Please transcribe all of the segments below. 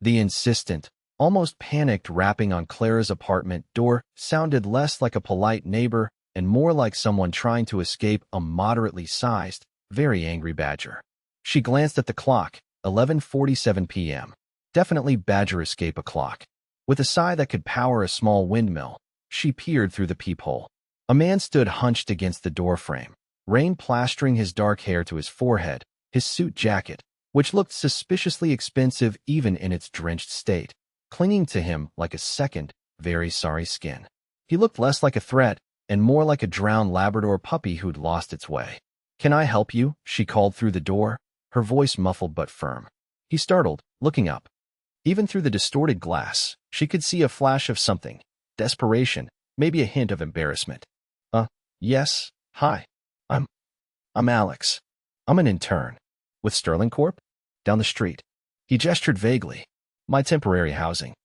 The insistent, almost panicked rapping on Clara's apartment door sounded less like a polite neighbor and more like someone trying to escape a moderately sized, very angry badger. She glanced at the clock, 11:47 p.m. Definitely badger escape o'clock. With a sigh that could power a small windmill, she peered through the peephole. A man stood hunched against the doorframe, rain plastering his dark hair to his forehead, his suit jacket, which looked suspiciously expensive even in its drenched state, clinging to him like a second, very sorry skin. He looked less like a threat and more like a drowned Labrador puppy who'd lost its way. "Can I help you?" she called through the door, her voice muffled but firm. He startled, looking up. Even through the distorted glass, she could see a flash of something, desperation, maybe a hint of embarrassment. Yes, hi. I'm Alex. I'm an intern. With Sterling Corp? Down the street." He gestured vaguely. "My temporary housing.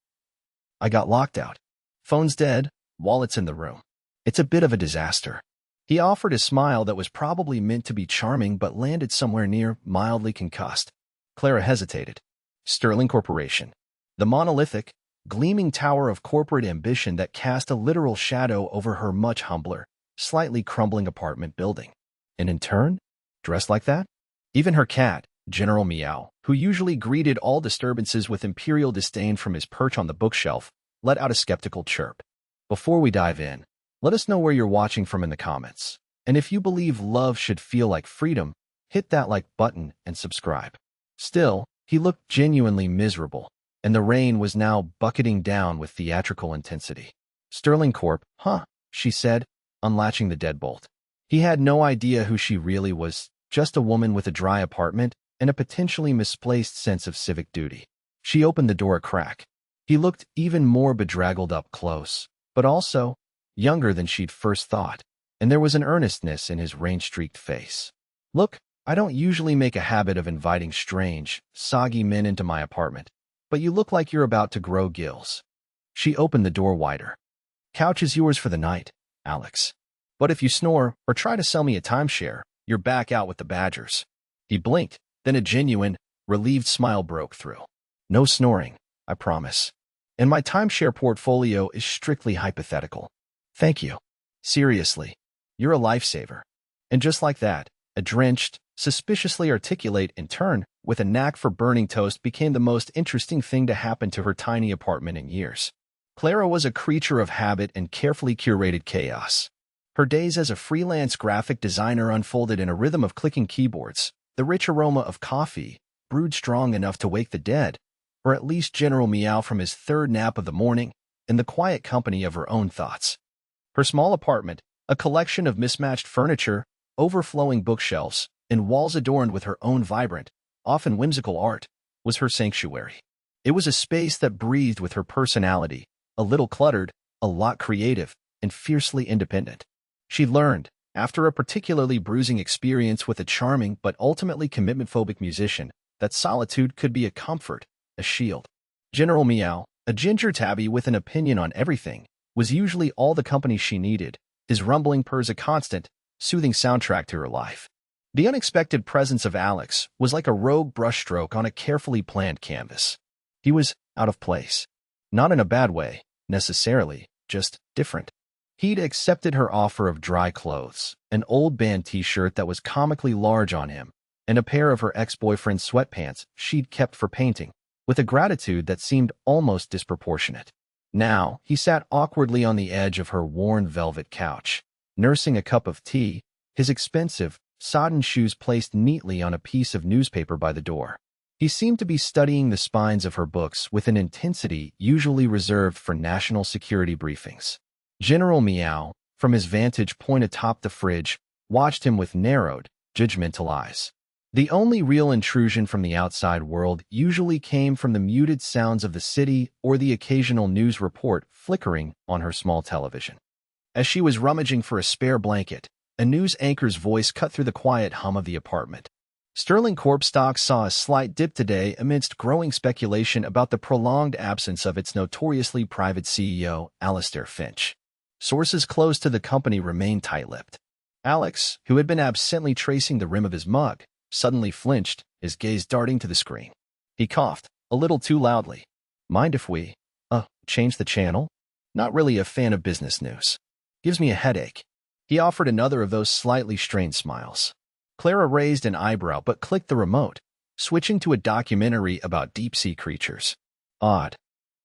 I got locked out. Phone's dead, wallet's in the room. It's a bit of a disaster." He offered a smile that was probably meant to be charming but landed somewhere near mildly concussed. Clara hesitated. Sterling Corporation. The monolithic, gleaming tower of corporate ambition that cast a literal shadow over her much humbler, slightly crumbling apartment building. An intern? Dressed like that? Even her cat, General Meow, who usually greeted all disturbances with imperial disdain from his perch on the bookshelf, let out a skeptical chirp. Before we dive in, let us know where you're watching from in the comments. And if you believe love should feel like freedom, hit that like button and subscribe. Still, he looked genuinely miserable, and the rain was now bucketing down with theatrical intensity. "Sterling Corp, huh?" she said, unlatching the deadbolt. He had no idea who she really was, just a woman with a dry apartment and a potentially misplaced sense of civic duty. She opened the door a crack. He looked even more bedraggled up close, but also younger than she'd first thought, and there was an earnestness in his rain-streaked face. "Look, I don't usually make a habit of inviting strange, soggy men into my apartment, but you look like you're about to grow gills." She opened the door wider. "Couch is yours for the night, Alex. But if you snore or try to sell me a timeshare, you're back out with the badgers." He blinked, then a genuine, relieved smile broke through. "No snoring, I promise. And my timeshare portfolio is strictly hypothetical." "Thank you. Seriously, you're a lifesaver." And just like that, a drenched, suspiciously articulate intern with a knack for burning toast became the most interesting thing to happen to her tiny apartment in years. Clara was a creature of habit and carefully curated chaos. Her days as a freelance graphic designer unfolded in a rhythm of clicking keyboards, the rich aroma of coffee, brewed strong enough to wake the dead, or at least General Meow from his third nap of the morning, in the quiet company of her own thoughts. Her small apartment, a collection of mismatched furniture, overflowing bookshelves, and walls adorned with her own vibrant, often whimsical art, was her sanctuary. It was a space that breathed with her personality, a little cluttered, a lot creative, and fiercely independent. She learned, after a particularly bruising experience with a charming but ultimately commitment-phobic musician, that solitude could be a comfort, a shield. General Meow, a ginger tabby with an opinion on everything, was usually all the company she needed, his rumbling purrs a constant, soothing soundtrack to her life. The unexpected presence of Alex was like a rogue brushstroke on a carefully planned canvas. He was out of place. Not in a bad way, necessarily, just different. He'd accepted her offer of dry clothes, an old band t-shirt that was comically large on him, and a pair of her ex-boyfriend's sweatpants she'd kept for painting, with a gratitude that seemed almost disproportionate. Now, he sat awkwardly on the edge of her worn velvet couch, nursing a cup of tea, his expensive, sodden shoes placed neatly on a piece of newspaper by the door. He seemed to be studying the spines of her books with an intensity usually reserved for national security briefings. General Meow, from his vantage point atop the fridge, watched him with narrowed, judgmental eyes. The only real intrusion from the outside world usually came from the muted sounds of the city or the occasional news report flickering on her small television. As she was rummaging for a spare blanket, a news anchor's voice cut through the quiet hum of the apartment. Sterling Corp stock saw a slight dip today amidst growing speculation about the prolonged absence of its notoriously private CEO, Alastair Finch. Sources close to the company remained tight-lipped. Alex, who had been absently tracing the rim of his mug, suddenly flinched, his gaze darting to the screen. He coughed, a little too loudly. Mind if we, change the channel? Not really a fan of business news. Gives me a headache. He offered another of those slightly strained smiles. Clara raised an eyebrow but clicked the remote, switching to a documentary about deep-sea creatures. Odd.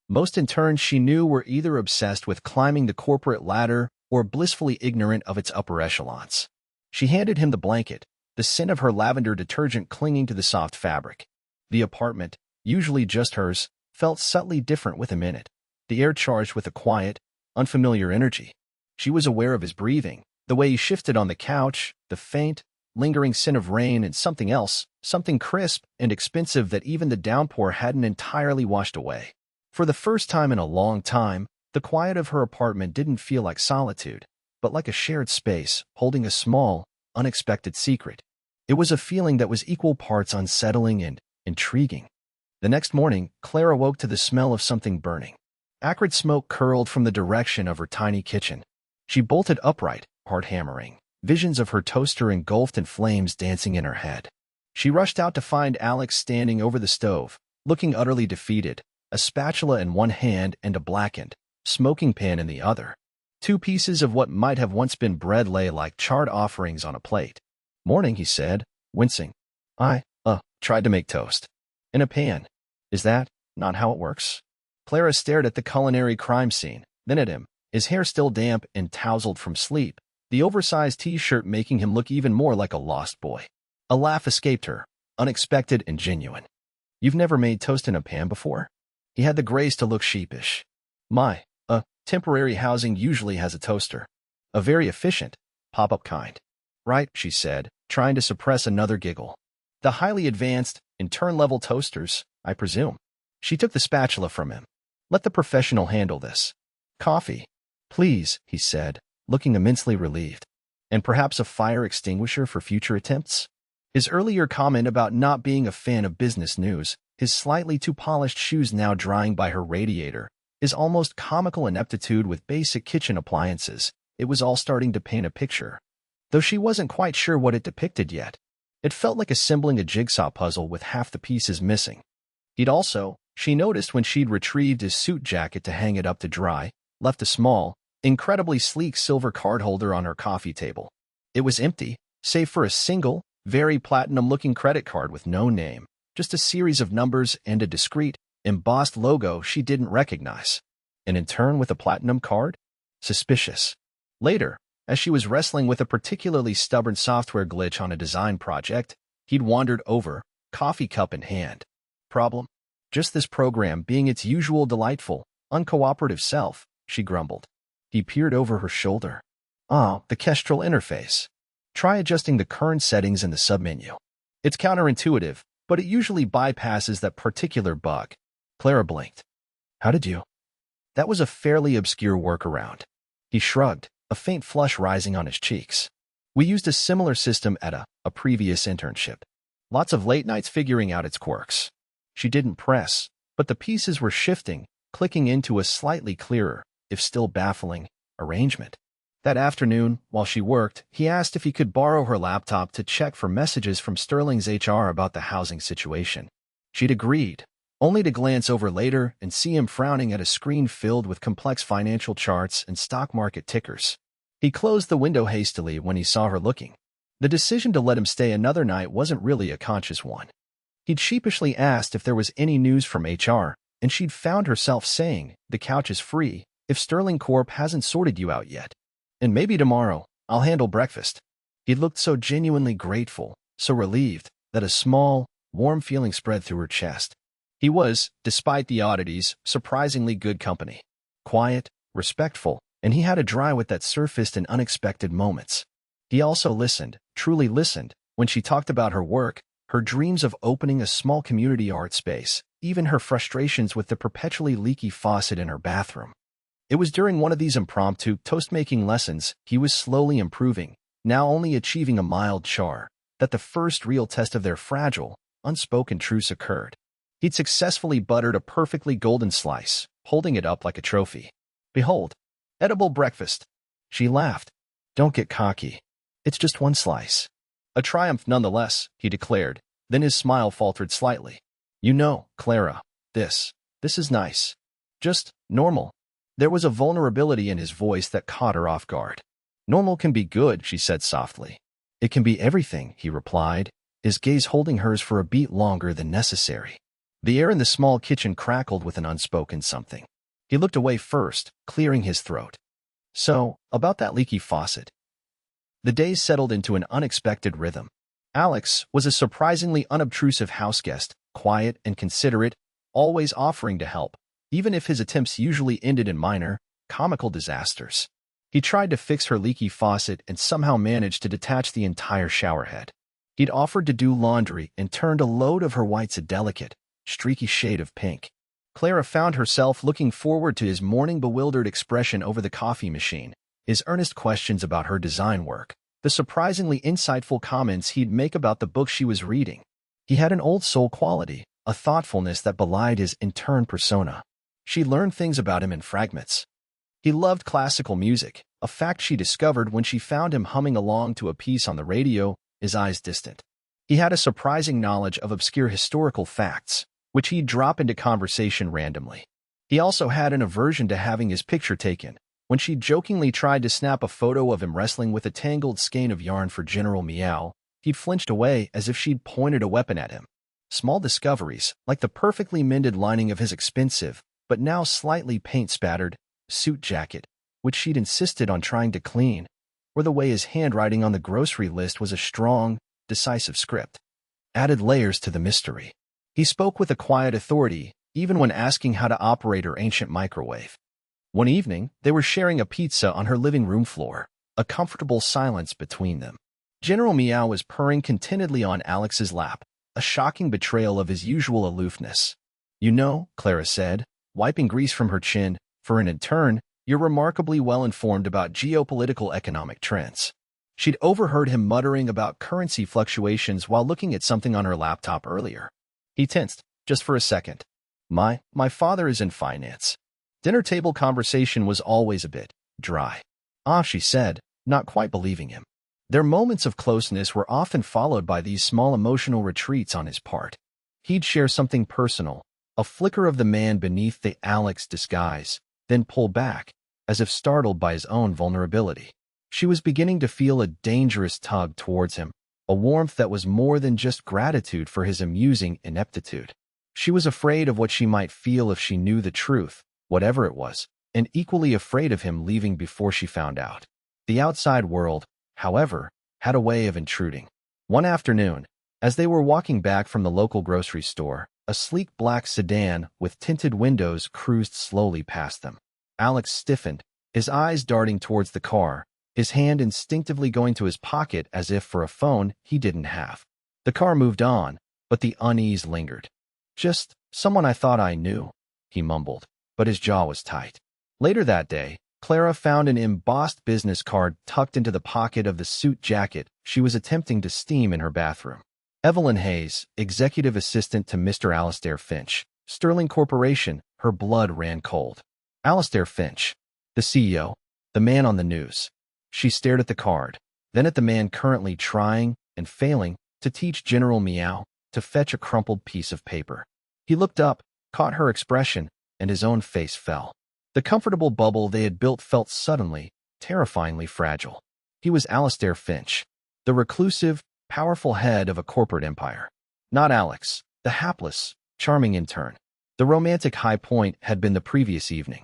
Most interns she knew were either obsessed with climbing the corporate ladder or blissfully ignorant of its upper echelons. She handed him the blanket, the scent of her lavender detergent clinging to the soft fabric. The apartment, usually just hers, felt subtly different with him in it, the air charged with a quiet, unfamiliar energy. She was aware of his breathing, the way he shifted on the couch, the faint, lingering scent of rain, and something else, something crisp and expensive that even the downpour hadn't entirely washed away. For the first time in a long time, the quiet of her apartment didn't feel like solitude, but like a shared space holding a small, unexpected secret. It was a feeling that was equal parts unsettling and intriguing. The next morning, Clara woke to the smell of something burning. Acrid smoke curled from the direction of her tiny kitchen. She bolted upright, heart hammering, visions of her toaster engulfed in flames dancing in her head. She rushed out to find Alex standing over the stove, looking utterly defeated, a spatula in one hand and a blackened, smoking pan in the other. Two pieces of what might have once been bread lay like charred offerings on a plate. "Morning," he said, wincing. "I, tried to make toast. In a pan. Is that not how it works?" Clara stared at the culinary crime scene, then at him, his hair still damp and tousled from sleep, the oversized t-shirt making him look even more like a lost boy. A laugh escaped her, unexpected and genuine. "You've never made toast in a pan before?" He had the grace to look sheepish. "My, temporary housing usually has a toaster. A very efficient, pop-up kind." "Right," she said, trying to suppress another giggle. "The highly advanced, intern-level toasters, I presume." She took the spatula from him. "Let the professional handle this." "Coffee, please," he said, looking immensely relieved. "And perhaps a fire extinguisher for future attempts?" His earlier comment about not being a fan of business news, his slightly too polished shoes now drying by her radiator, his almost comical ineptitude with basic kitchen appliances, it was all starting to paint a picture. Though she wasn't quite sure what it depicted yet. It felt like assembling a jigsaw puzzle with half the pieces missing. She noticed when she'd retrieved his suit jacket to hang it up to dry, left a small, incredibly sleek silver card holder on her coffee table. It was empty, save for a single, very platinum-looking credit card with no name, just a series of numbers and a discreet, embossed logo she didn't recognize. An intern with a platinum card? Suspicious. Later, as she was wrestling with a particularly stubborn software glitch on a design project, he'd wandered over, coffee cup in hand. Problem? Just this program being its usual delightful, uncooperative self, she grumbled. He peered over her shoulder. The Kestrel interface. Try adjusting the current settings in the submenu. It's counterintuitive, but it usually bypasses that particular bug. Clara blinked. How did you? That was a fairly obscure workaround. He shrugged, a faint flush rising on his cheeks. We used a similar system at a previous internship. Lots of late nights figuring out its quirks. She didn't press, but the pieces were shifting, clicking into a slightly clearer, if still baffling, arrangement. That afternoon, while she worked, he asked if he could borrow her laptop to check for messages from Sterling's HR about the housing situation. She'd agreed, only to glance over later and see him frowning at a screen filled with complex financial charts and stock market tickers. He closed the window hastily when he saw her looking. The decision to let him stay another night wasn't really a conscious one. He'd sheepishly asked if there was any news from HR, and she'd found herself saying, "The couch is free, if Sterling Corp hasn't sorted you out yet. And maybe tomorrow, I'll handle breakfast." He looked so genuinely grateful, so relieved, that a small, warm feeling spread through her chest. He was, despite the oddities, surprisingly good company. Quiet, respectful, and he had a dry wit that surfaced in unexpected moments. He also listened, truly listened, when she talked about her work, her dreams of opening a small community art space, even her frustrations with the perpetually leaky faucet in her bathroom. It was during one of these impromptu toast-making lessons he was slowly improving, now only achieving a mild char, that the first real test of their fragile, unspoken truce occurred. He'd successfully buttered a perfectly golden slice, holding it up like a trophy. "Behold, edible breakfast." She laughed. "Don't get cocky. It's just one slice." "A triumph nonetheless," he declared, then his smile faltered slightly. "You know, Clara, This is nice. Just normal. There was a vulnerability in his voice that caught her off guard. Normal can be good, she said softly. It can be everything, he replied, his gaze holding hers for a beat longer than necessary. The air in the small kitchen crackled with an unspoken something. He looked away first, clearing his throat. So, about that leaky faucet. The days settled into an unexpected rhythm. Alex was a surprisingly unobtrusive houseguest, quiet and considerate, always offering to help, even if his attempts usually ended in minor, comical disasters. He tried to fix her leaky faucet and somehow managed to detach the entire showerhead. He'd offered to do laundry and turned a load of her whites a delicate, streaky shade of pink. Clara found herself looking forward to his morning bewildered expression over the coffee machine, his earnest questions about her design work, the surprisingly insightful comments he'd make about the book she was reading. He had an old soul quality, a thoughtfulness that belied his intern persona. She learned things about him in fragments. He loved classical music, a fact she discovered when she found him humming along to a piece on the radio, his eyes distant. He had a surprising knowledge of obscure historical facts, which he'd drop into conversation randomly. He also had an aversion to having his picture taken. When she jokingly tried to snap a photo of him wrestling with a tangled skein of yarn for General Meow, he'd flinched away as if she'd pointed a weapon at him. Small discoveries, like the perfectly mended lining of his expensive, but now slightly paint-spattered, suit jacket, which she'd insisted on trying to clean, or the way his handwriting on the grocery list was a strong, decisive script, added layers to the mystery. He spoke with a quiet authority, even when asking how to operate her ancient microwave. One evening, they were sharing a pizza on her living room floor, a comfortable silence between them. General Meow was purring contentedly on Alex's lap, a shocking betrayal of his usual aloofness. You know, Clara said, wiping grease from her chin, for an intern, you're remarkably well-informed about geopolitical economic trends. She'd overheard him muttering about currency fluctuations while looking at something on her laptop earlier. He tensed, just for a second. My father is in finance. Dinner table conversation was always a bit dry. Ah, she said, not quite believing him. Their moments of closeness were often followed by these small emotional retreats on his part. He'd share something personal, a flicker of the man beneath the Alex disguise, then pull back, as if startled by his own vulnerability. She was beginning to feel a dangerous tug towards him, a warmth that was more than just gratitude for his amusing ineptitude. She was afraid of what she might feel if she knew the truth, whatever it was, and equally afraid of him leaving before she found out. The outside world, however, had a way of intruding. One afternoon, as they were walking back from the local grocery store, a sleek black sedan with tinted windows cruised slowly past them. Alex stiffened, his eyes darting towards the car, his hand instinctively going to his pocket as if for a phone he didn't have. The car moved on, but the unease lingered. Just someone I thought I knew, he mumbled, but his jaw was tight. Later that day, Clara found an embossed business card tucked into the pocket of the suit jacket she was attempting to steam in her bathroom. Evelyn Hayes, executive assistant to Mr. Alastair Finch, Sterling Corporation. Her blood ran cold. Alastair Finch, the CEO, the man on the news. She stared at the card, then at the man currently trying and failing to teach General Meow to fetch a crumpled piece of paper. He looked up, caught her expression, and his own face fell. The comfortable bubble they had built felt suddenly, terrifyingly fragile. He was Alastair Finch, the reclusive, powerful head of a corporate empire. Not Alex, the hapless, charming intern. The romantic high point had been the previous evening.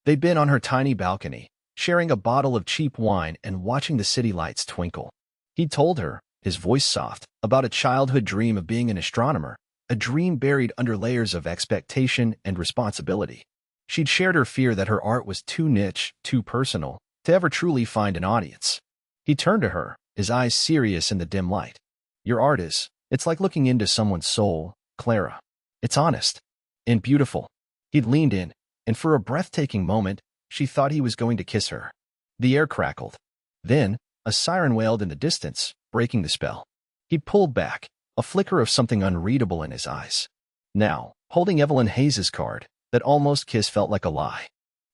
They'd been on her tiny balcony, sharing a bottle of cheap wine and watching the city lights twinkle. He'd told her, his voice soft, about a childhood dream of being an astronomer, a dream buried under layers of expectation and responsibility. She'd shared her fear that her art was too niche, too personal, to ever truly find an audience. He turned to her, his eyes serious in the dim light. Your art it's like looking into someone's soul, Clara. It's honest and beautiful. He'd leaned in, and for a breathtaking moment, she thought he was going to kiss her. The air crackled. Then, a siren wailed in the distance, breaking the spell. He pulled back, a flicker of something unreadable in his eyes. Now, holding Evelyn Hayes's card, that almost kiss felt like a lie.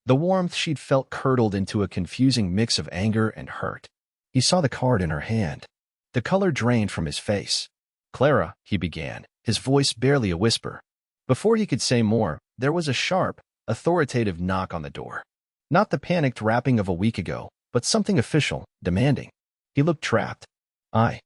The warmth she'd felt curdled into a confusing mix of anger and hurt. He saw the card in her hand. The color drained from his face. Clara, he began, his voice barely a whisper. Before he could say more, there was a sharp, authoritative knock on the door. Not the panicked rapping of a week ago, but something official, demanding. He looked trapped. I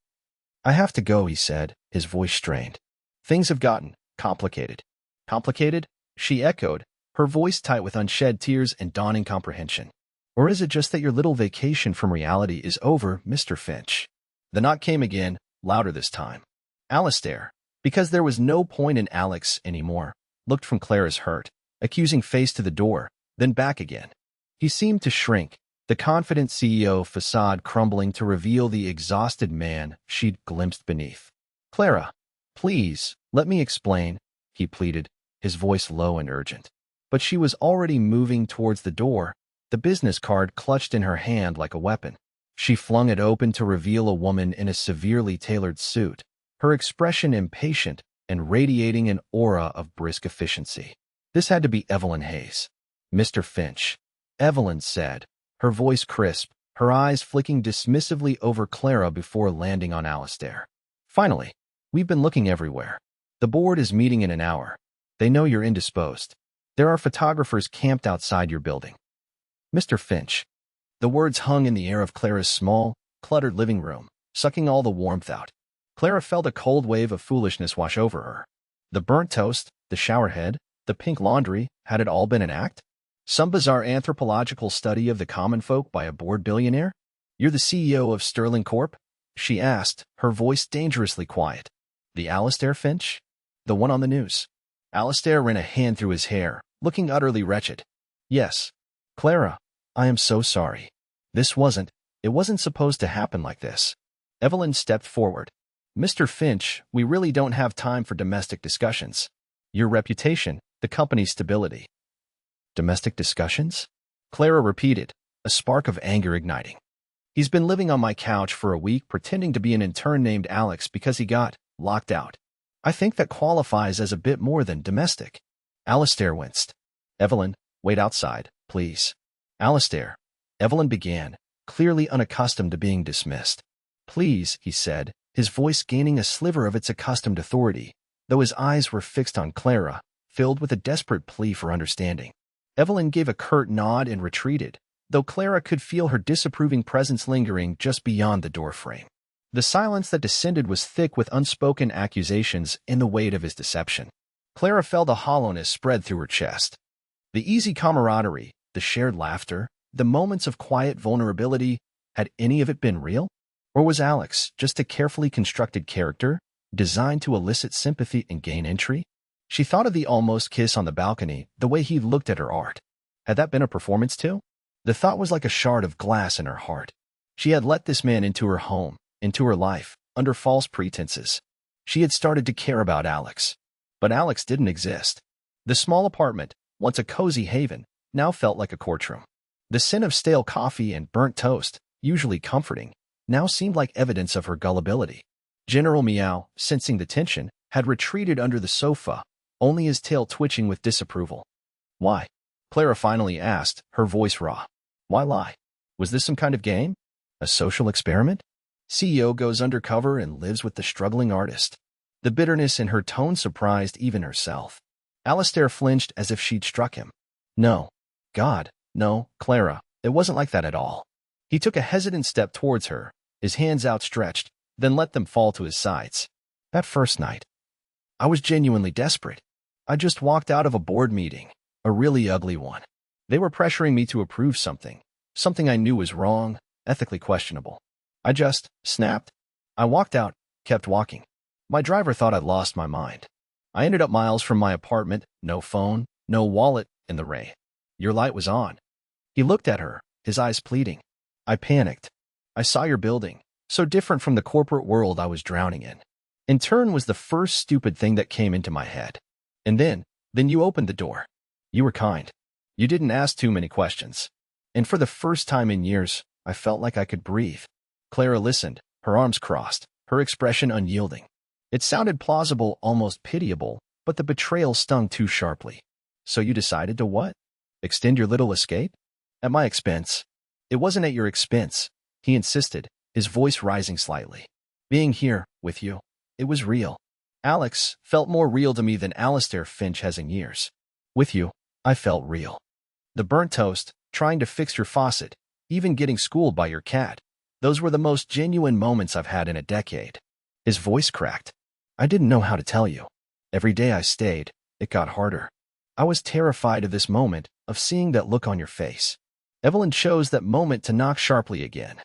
have to go, he said, his voice strained. Things have gotten complicated. Complicated? She echoed, her voice tight with unshed tears and dawning comprehension. Or is it just that your little vacation from reality is over, Mr. Finch? The knock came again, louder this time. Alistair, because there was no point in Alex anymore, looked from Clara's hurt, accusing face to the door, then back again. He seemed to shrink, the confident CEO facade crumbling to reveal the exhausted man she'd glimpsed beneath. Clara, please, let me explain, he pleaded, his voice low and urgent. But she was already moving towards the door, the business card clutched in her hand like a weapon. She flung it open to reveal a woman in a severely tailored suit, her expression impatient and radiating an aura of brisk efficiency. This had to be Evelyn Hayes. Mr. Finch, Evelyn said, her voice crisp, her eyes flicking dismissively over Clara before landing on Alistair. Finally, we've been looking everywhere. The board is meeting in an hour. They know you're indisposed. There are photographers camped outside your building. Mr. Finch. The words hung in the air of Clara's small, cluttered living room, sucking all the warmth out. Clara felt a cold wave of foolishness wash over her. The burnt toast, the shower head, the pink laundry, had it all been an act? Some bizarre anthropological study of the common folk by a bored billionaire? You're the CEO of Sterling Corp? She asked, her voice dangerously quiet. The Alistair Finch? The one on the news. Alistair ran a hand through his hair, looking utterly wretched. Yes. Clara, I am so sorry. It wasn't supposed to happen like this. Evelyn stepped forward. Mr. Finch, we really don't have time for domestic discussions. Your reputation, the company's stability. Domestic discussions? Clara repeated, a spark of anger igniting. He's been living on my couch for a week pretending to be an intern named Alex because he got locked out. I think that qualifies as a bit more than domestic. Alistair winced. Evelyn, wait outside, please. Alistair. Evelyn began, clearly unaccustomed to being dismissed. Please, he said, his voice gaining a sliver of its accustomed authority, though his eyes were fixed on Clara, filled with a desperate plea for understanding. Evelyn gave a curt nod and retreated, though Clara could feel her disapproving presence lingering just beyond the doorframe. The silence that descended was thick with unspoken accusations and the weight of his deception. Clara felt a hollowness spread through her chest. The easy camaraderie, the shared laughter, the moments of quiet vulnerability, had any of it been real? Or was Alex just a carefully constructed character, designed to elicit sympathy and gain entry? She thought of the almost kiss on the balcony, the way he looked at her art. Had that been a performance too? The thought was like a shard of glass in her heart. She had let this man into her home, into her life, under false pretenses. She had started to care about Alex. But Alex didn't exist. The small apartment, once a cozy haven, now felt like a courtroom. The scent of stale coffee and burnt toast, usually comforting, now seemed like evidence of her gullibility. General Meow, sensing the tension, had retreated under the sofa, only his tail twitching with disapproval. Why? Clara finally asked, her voice raw. Why lie? Was this some kind of game? A social experiment? CEO goes undercover and lives with the struggling artist. The bitterness in her tone surprised even herself. Alistair flinched as if she'd struck him. No. God, no, Clara, it wasn't like that at all. He took a hesitant step towards her, his hands outstretched, then let them fall to his sides. That first night, I was genuinely desperate. I just walked out of a board meeting, a really ugly one. They were pressuring me to approve something I knew was wrong, ethically questionable. I just snapped. I walked out, kept walking. My driver thought I'd lost my mind. I ended up miles from my apartment, no phone, no wallet, in the rain. Your light was on. He looked at her, his eyes pleading. I panicked. I saw your building, so different from the corporate world I was drowning in. Intern was the first stupid thing that came into my head. And then you opened the door. You were kind. You didn't ask too many questions. And for the first time in years, I felt like I could breathe. Clara listened, her arms crossed, her expression unyielding. It sounded plausible, almost pitiable, but the betrayal stung too sharply. So you decided to what? Extend your little escape? At my expense. It wasn't at your expense, he insisted, his voice rising slightly. Being here, with you, it was real. Alex felt more real to me than Alistair Finch has in years. With you, I felt real. The burnt toast, trying to fix your faucet, even getting schooled by your cat. Those were the most genuine moments I've had in a decade. His voice cracked. I didn't know how to tell you. Every day I stayed, it got harder. I was terrified of this moment, of seeing that look on your face. Evelyn chose that moment to knock sharply again.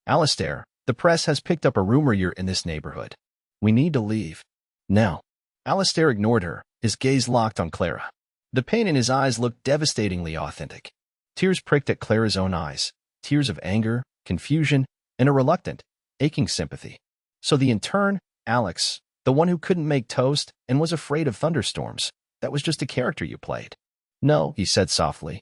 Alistair, the press has picked up a rumor you're in this neighborhood. We need to leave. Now. Alistair ignored her, his gaze locked on Clara. The pain in his eyes looked devastatingly authentic. Tears pricked at Clara's own eyes, tears of anger, confusion, and a reluctant, aching sympathy. So the intern, Alex, the one who couldn't make toast and was afraid of thunderstorms, that was just a character you played. No, he said softly.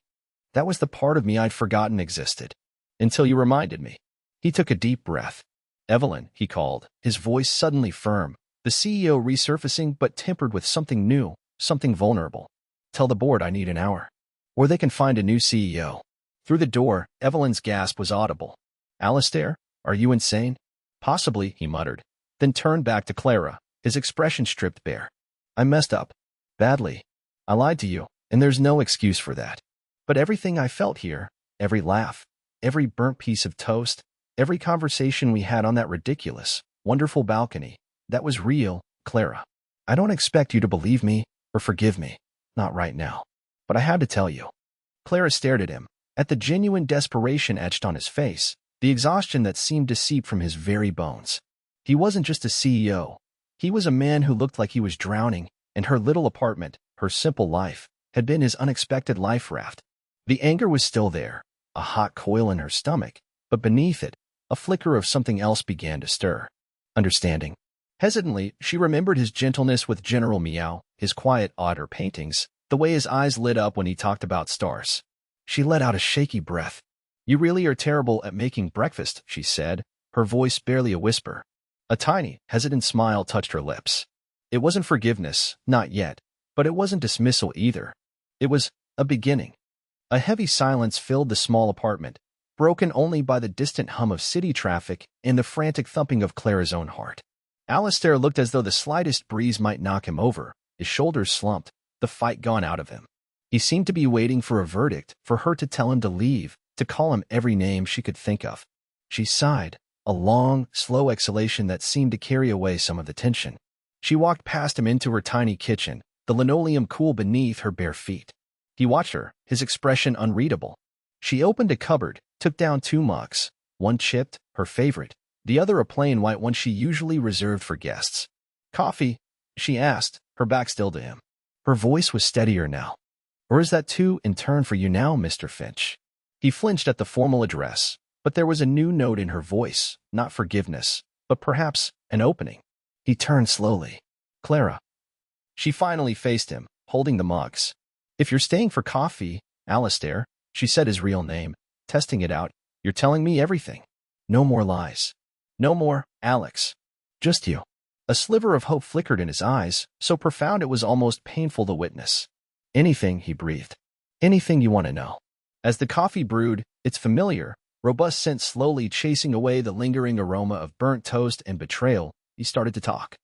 That was the part of me I'd forgotten existed. Until you reminded me. He took a deep breath. Evelyn, he called, his voice suddenly firm, the CEO resurfacing but tempered with something new, something vulnerable. Tell the board I need an hour. Or they can find a new CEO. Through the door, Evelyn's gasp was audible. Alistair, are you insane? Possibly, he muttered, then turned back to Clara, his expression stripped bare. I messed up. Badly. I lied to you, and there's no excuse for that. But everything I felt here, every laugh, every burnt piece of toast, every conversation we had on that ridiculous, wonderful balcony, that was real, Clara. I don't expect you to believe me or forgive me. Not right now. But I had to tell you. Clara stared at him, at the genuine desperation etched on his face, the exhaustion that seemed to seep from his very bones. He wasn't just a CEO. He was a man who looked like he was drowning, and her little apartment, her simple life, had been his unexpected life raft. The anger was still there, a hot coil in her stomach, but beneath it, a flicker of something else began to stir. Understanding. Hesitantly, she remembered his gentleness with General Meow, his quiet otter paintings, the way his eyes lit up when he talked about stars. She let out a shaky breath. You really are terrible at making breakfast, she said, her voice barely a whisper. A tiny, hesitant smile touched her lips. It wasn't forgiveness, not yet, but it wasn't dismissal either. It was a beginning. A heavy silence filled the small apartment, broken only by the distant hum of city traffic and the frantic thumping of Clara's own heart. Alistair looked as though the slightest breeze might knock him over, his shoulders slumped, the fight gone out of him. He seemed to be waiting for a verdict, for her to tell him to leave, to call him every name she could think of. She sighed, a long, slow exhalation that seemed to carry away some of the tension. She walked past him into her tiny kitchen, the linoleum cool beneath her bare feet. He watched her, his expression unreadable. She opened a cupboard, took down 2 mugs, one chipped, her favorite, the other a plain white one she usually reserved for guests. Coffee? She asked, her back still to him. Her voice was steadier now. Or is that too in turn for you now, Mr. Finch? He flinched at the formal address, but there was a new note in her voice, not forgiveness, but perhaps an opening. He turned slowly. Clara. She finally faced him, holding the mugs. If you're staying for coffee, Alistair, she said his real name, testing it out, you're telling me everything. No more lies. No more, Alex. Just you. A sliver of hope flickered in his eyes, so profound it was almost painful to witness. Anything, he breathed. Anything you want to know. As the coffee brewed, its familiar, robust scent slowly chasing away the lingering aroma of burnt toast and betrayal, he started to talk.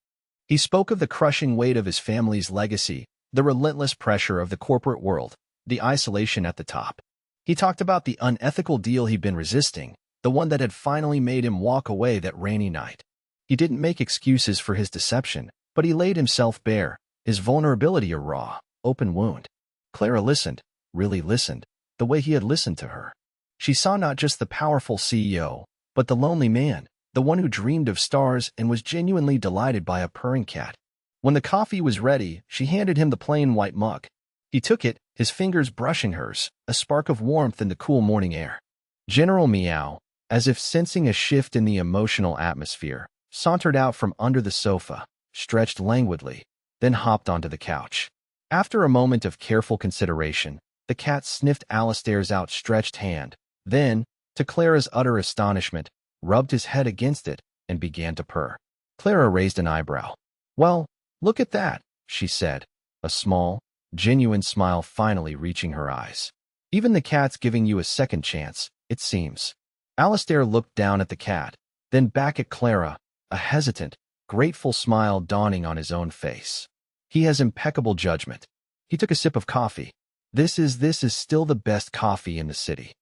He spoke of the crushing weight of his family's legacy, the relentless pressure of the corporate world, the isolation at the top. He talked about the unethical deal he'd been resisting, the one that had finally made him walk away that rainy night. He didn't make excuses for his deception, but he laid himself bare, his vulnerability a raw, open wound. Clara listened, really listened, the way he had listened to her. She saw not just the powerful CEO, but the lonely man, the one who dreamed of stars and was genuinely delighted by a purring cat. When the coffee was ready, she handed him the plain white mug. He took it, his fingers brushing hers, a spark of warmth in the cool morning air. General Meow, as if sensing a shift in the emotional atmosphere, sauntered out from under the sofa, stretched languidly, then hopped onto the couch. After a moment of careful consideration, the cat sniffed Alistair's outstretched hand, then, to Clara's utter astonishment, rubbed his head against it and began to purr. Clara raised an eyebrow. Well, look at that, she said, a small, genuine smile finally reaching her eyes. Even the cat's giving you a second chance, it seems. Alistair looked down at the cat, then back at Clara, a hesitant, grateful smile dawning on his own face. He has impeccable judgment. He took a sip of coffee. This is still the best coffee in the city.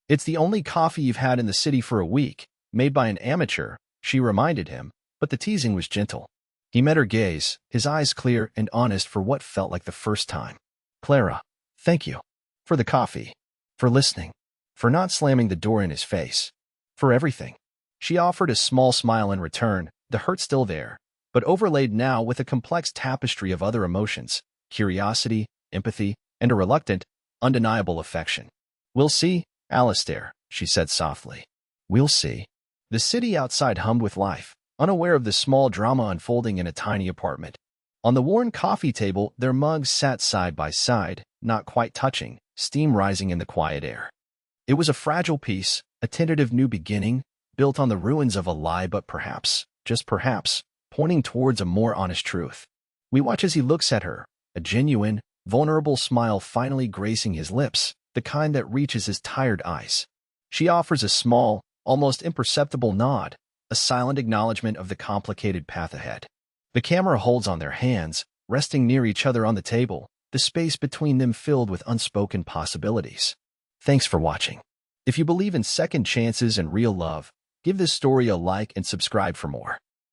It's the only coffee you've had in the city for a week, made by an amateur, she reminded him, but the teasing was gentle. He met her gaze, his eyes clear and honest for what felt like the first time. Clara, thank you. For the coffee. For listening. For not slamming the door in his face. For everything. She offered a small smile in return, the hurt still there, but overlaid now with a complex tapestry of other emotions, curiosity, empathy, and a reluctant, undeniable affection. We'll see, Alistair, she said softly. We'll see. The city outside hummed with life, unaware of the small drama unfolding in a tiny apartment. On the worn coffee table, their mugs sat side by side, not quite touching, steam rising in the quiet air. It was a fragile piece, a tentative new beginning, built on the ruins of a lie, but perhaps, just perhaps, pointing towards a more honest truth. We watch as he looks at her, a genuine, vulnerable smile finally gracing his lips, the kind that reaches his tired eyes. She offers a small, almost imperceptible nod, a silent acknowledgement of the complicated path ahead. The camera holds on their hands, resting near each other on the table, the space between them filled with unspoken possibilities. Thanks for watching. If you believe in second chances and real love, give this story a like and subscribe for more.